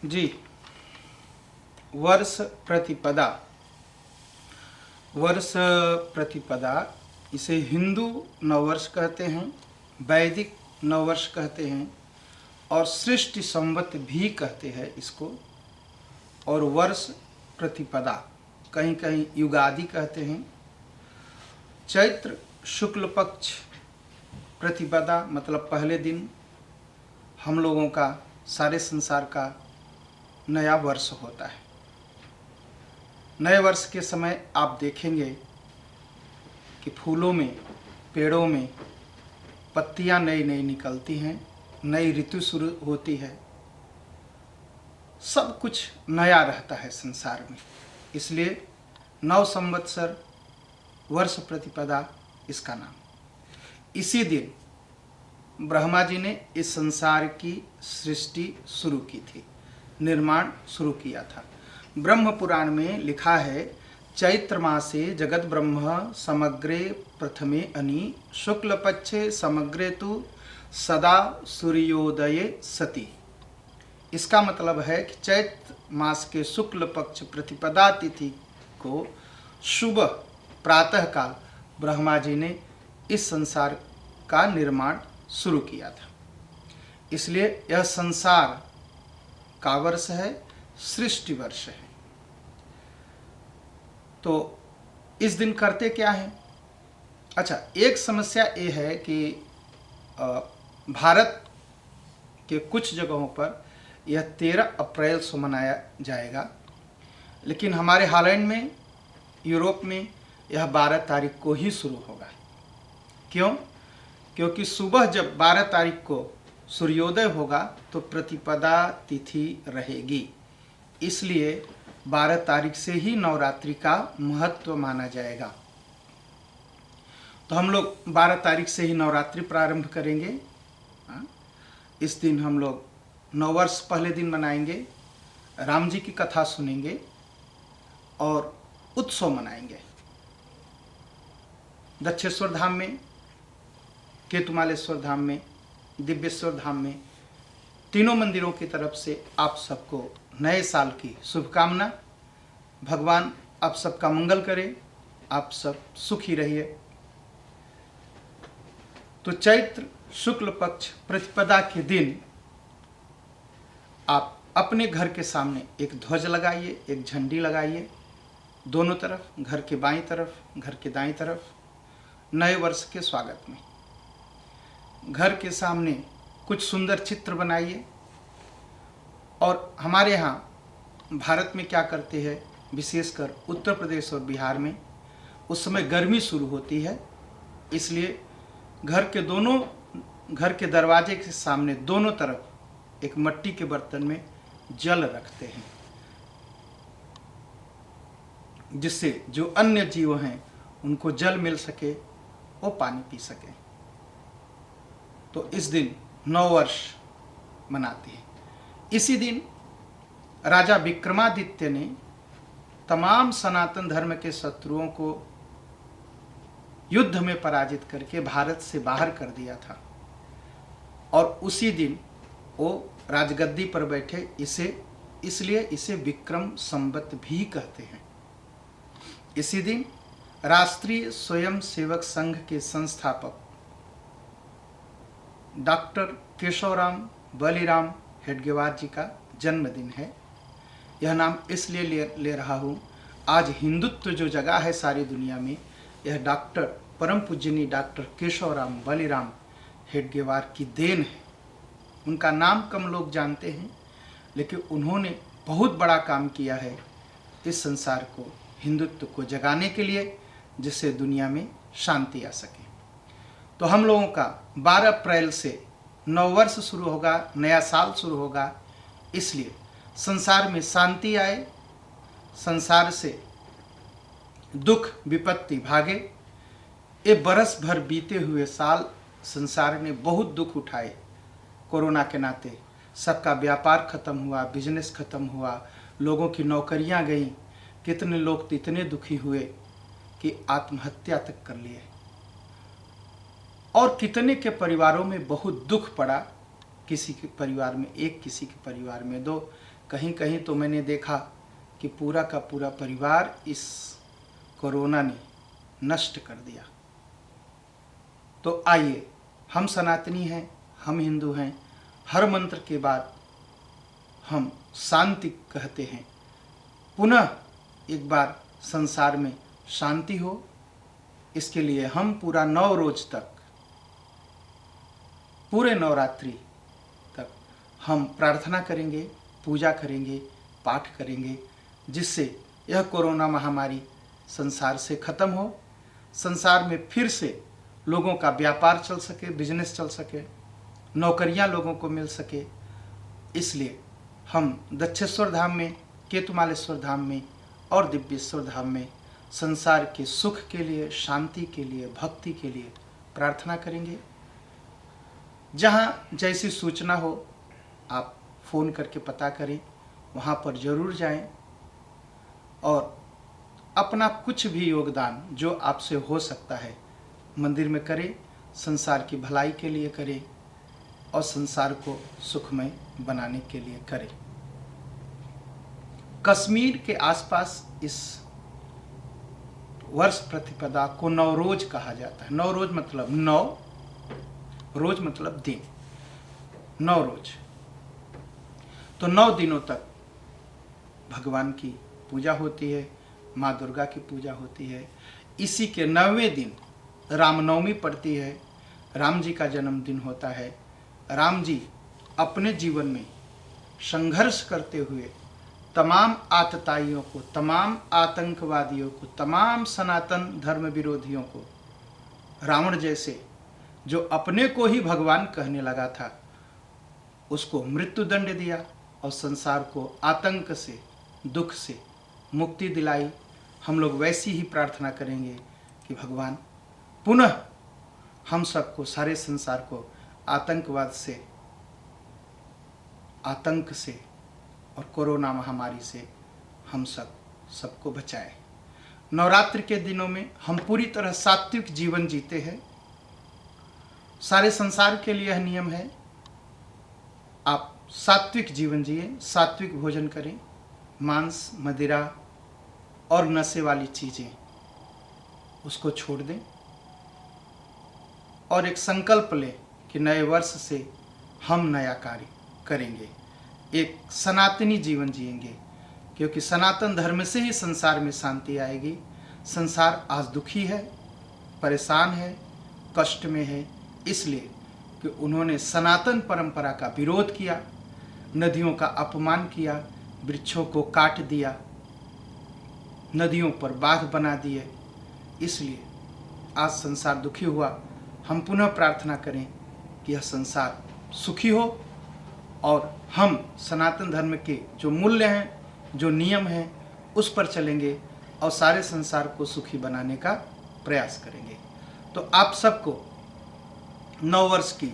जी। वर्ष प्रतिपदा, वर्ष प्रतिपदा इसे हिंदू नववर्ष कहते हैं, वैदिक नववर्ष कहते हैं और सृष्टि संवत भी कहते हैं इसको। और वर्ष प्रतिपदा कहीं कहीं युगादि कहते हैं। चैत्र शुक्ल पक्ष प्रतिपदा मतलब पहले दिन हम लोगों का, सारे संसार का नया वर्ष होता है। नए वर्ष के समय आप देखेंगे कि फूलों में, पेड़ों में पत्तियां नई नई निकलती हैं, नई ऋतु शुरू होती है, सब कुछ नया रहता है संसार में। इसलिए नव संवत्सर वर्ष प्रतिपदा इसका नाम। इसी दिन ब्रह्मा जी ने इस संसार की सृष्टि शुरू की थी, निर्माण शुरू किया था। ब्रह्म पुराण में लिखा है, चैत्र मासे जगत ब्रह्म समग्रे प्रथमे अनि शुक्ल पक्षे समग्रे तु सदा सूर्योदये सति। इसका मतलब है कि चैत्र मास के शुक्ल पक्ष प्रतिपदा तिथि को शुभ प्रातः काल ब्रह्मा जी ने इस संसार का निर्माण शुरू किया था। इसलिए यह संसार का वर्ष है, सृष्टि वर्ष है। तो इस दिन करते क्या है? अच्छा, एक समस्या ये है कि भारत के कुछ जगहों पर यह 13 अप्रैल से मनाया जाएगा, लेकिन हमारे हॉलैंड में, यूरोप में यह 12 तारीख को ही शुरू होगा। क्यों? क्योंकि सुबह जब 12 तारीख को सूर्योदय होगा तो प्रतिपदा तिथि रहेगी। इसलिए 12 तारीख से ही नवरात्रि का महत्व माना जाएगा। तो हम लोग 12 तारीख से ही नवरात्रि प्रारंभ करेंगे। इस दिन हम लोग नववर्ष पहले दिन मनाएंगे, राम जी की कथा सुनेंगे और उत्सव मनाएंगे। दक्षेश्वर धाम में, केतुमालेश्वर धाम में, दिव्येश्वर धाम में, तीनों मंदिरों की तरफ से आप सबको नए साल की शुभकामना। भगवान आप सबका मंगल करे, आप सब सुखी रहिए। तो चैत्र शुक्ल पक्ष प्रतिपदा के दिन आप अपने घर के सामने एक ध्वज लगाइए, एक झंडी लगाइए, दोनों तरफ, घर के बाईं तरफ, घर के दाईं तरफ, नए वर्ष के स्वागत में। घर के सामने कुछ सुंदर चित्र बनाइए। और हमारे यहाँ भारत में क्या करते हैं, विशेषकर उत्तर प्रदेश और बिहार में, उस समय गर्मी शुरू होती है, इसलिए घर के दरवाजे के सामने दोनों तरफ एक मिट्टी के बर्तन में जल रखते हैं, जिससे जो अन्य जीव हैं उनको जल मिल सके, वो पानी पी सके। तो इस दिन नववर्ष मनाते हैं। इसी दिन राजा विक्रमादित्य ने तमाम सनातन धर्म के शत्रुओं को युद्ध में पराजित करके भारत से बाहर कर दिया था। और उसी दिन वो राजगद्दी पर बैठे, इसलिए इसे विक्रम संवत भी कहते हैं। इसी दिन राष्ट्रीय स्वयं सेवक संघ के संस्थापक डॉक्टर केशवराम बलिराम हेडगेवार जी का जन्मदिन है। यह नाम इसलिए ले रहा हूँ, आज हिंदुत्व जो जगह है सारी दुनिया में, यह डॉक्टर परम पूजनीय डॉक्टर केशवराम बलिराम हेडगेवार की देन है। उनका नाम कम लोग जानते हैं, लेकिन उन्होंने बहुत बड़ा काम किया है इस संसार को, हिंदुत्व को जगाने के लिए, जिससे दुनिया में शांति आ सके। तो हम लोगों का 12 अप्रैल से नववर्ष शुरू होगा, नया साल शुरू होगा। इसलिए संसार में शांति आए, संसार से दुख विपत्ति भागे। ये बरस भर बीते हुए साल संसार ने बहुत दुख उठाए। कोरोना के नाते सबका व्यापार खत्म हुआ, बिजनेस खत्म हुआ, लोगों की नौकरियां गईं। कितने लोग तो इतने दुखी हुए कि आत्महत्या तक कर लिए, और कितने के परिवारों में बहुत दुख पड़ा। किसी के परिवार में एक, किसी के परिवार में दो, कहीं कहीं तो मैंने देखा कि पूरा का पूरा परिवार इस कोरोना ने नष्ट कर दिया। तो आइए, हम सनातनी हैं, हम हिंदू हैं, हर मंत्र के बाद हम शांति कहते हैं। पुनः एक बार संसार में शांति हो, इसके लिए हम पूरा 9 रोज तक, पूरे नवरात्रि तक हम प्रार्थना करेंगे, पूजा करेंगे, पाठ करेंगे, जिससे यह कोरोना महामारी संसार से खत्म हो, संसार में फिर से लोगों का व्यापार चल सके, बिजनेस चल सके, नौकरियां लोगों को मिल सके। इसलिए हम दक्षेश्वर धाम में, केतुमालेश्वर धाम में और दिव्येश्वर धाम में संसार के सुख के लिए, शांति के लिए, भक्ति के लिए प्रार्थना करेंगे। जहाँ जैसी सूचना हो आप फ़ोन करके पता करें, वहाँ पर ज़रूर जाएं और अपना कुछ भी योगदान जो आपसे हो सकता है मंदिर में करें, संसार की भलाई के लिए करें और संसार को सुखमय बनाने के लिए करें। कश्मीर के आसपास इस वर्ष प्रतिपदा को नवरोज कहा जाता है। नवरोज मतलब 9, रोज मतलब दिन, 9 रोज। तो 9 दिनों तक भगवान की पूजा होती है, माँ दुर्गा की पूजा होती है। इसी के 9वें दिन रामनवमी पड़ती है, राम जी का जन्मदिन होता है। राम जी अपने जीवन में संघर्ष करते हुए तमाम आतताइयों को, तमाम आतंकवादियों को, तमाम सनातन धर्म विरोधियों को, रावण जैसे जो अपने को ही भगवान कहने लगा था, उसको मृत्युदंड दिया और संसार को आतंक से, दुख से मुक्ति दिलाई। हम लोग वैसी ही प्रार्थना करेंगे कि भगवान पुनः हम सबको, सारे संसार को आतंकवाद से, आतंक से और कोरोना महामारी से हम सबको बचाए। नवरात्रि के दिनों में हम पूरी तरह सात्विक जीवन जीते हैं। सारे संसार के लिए यह नियम है, आप सात्विक जीवन जिए, सात्विक भोजन करें, मांस, मदिरा और नशे वाली चीज़ें उसको छोड़ दें और एक संकल्प लें कि नए वर्ष से हम नया कार्य करेंगे, एक सनातनी जीवन जिएंगे, क्योंकि सनातन धर्म से ही संसार में शांति आएगी। संसार आज दुखी है, परेशान है, कष्ट में है, इसलिए कि उन्होंने सनातन परंपरा का विरोध किया, नदियों का अपमान किया, वृक्षों को काट दिया, नदियों पर बांध बना दिए। इसलिए आज संसार दुखी हुआ। हम पुनः प्रार्थना करें कि यह संसार सुखी हो और हम सनातन धर्म के जो मूल्य हैं, जो नियम हैं, उस पर चलेंगे और सारे संसार को सुखी बनाने का प्रयास करेंगे। तो आप सबको 9 वर्ष की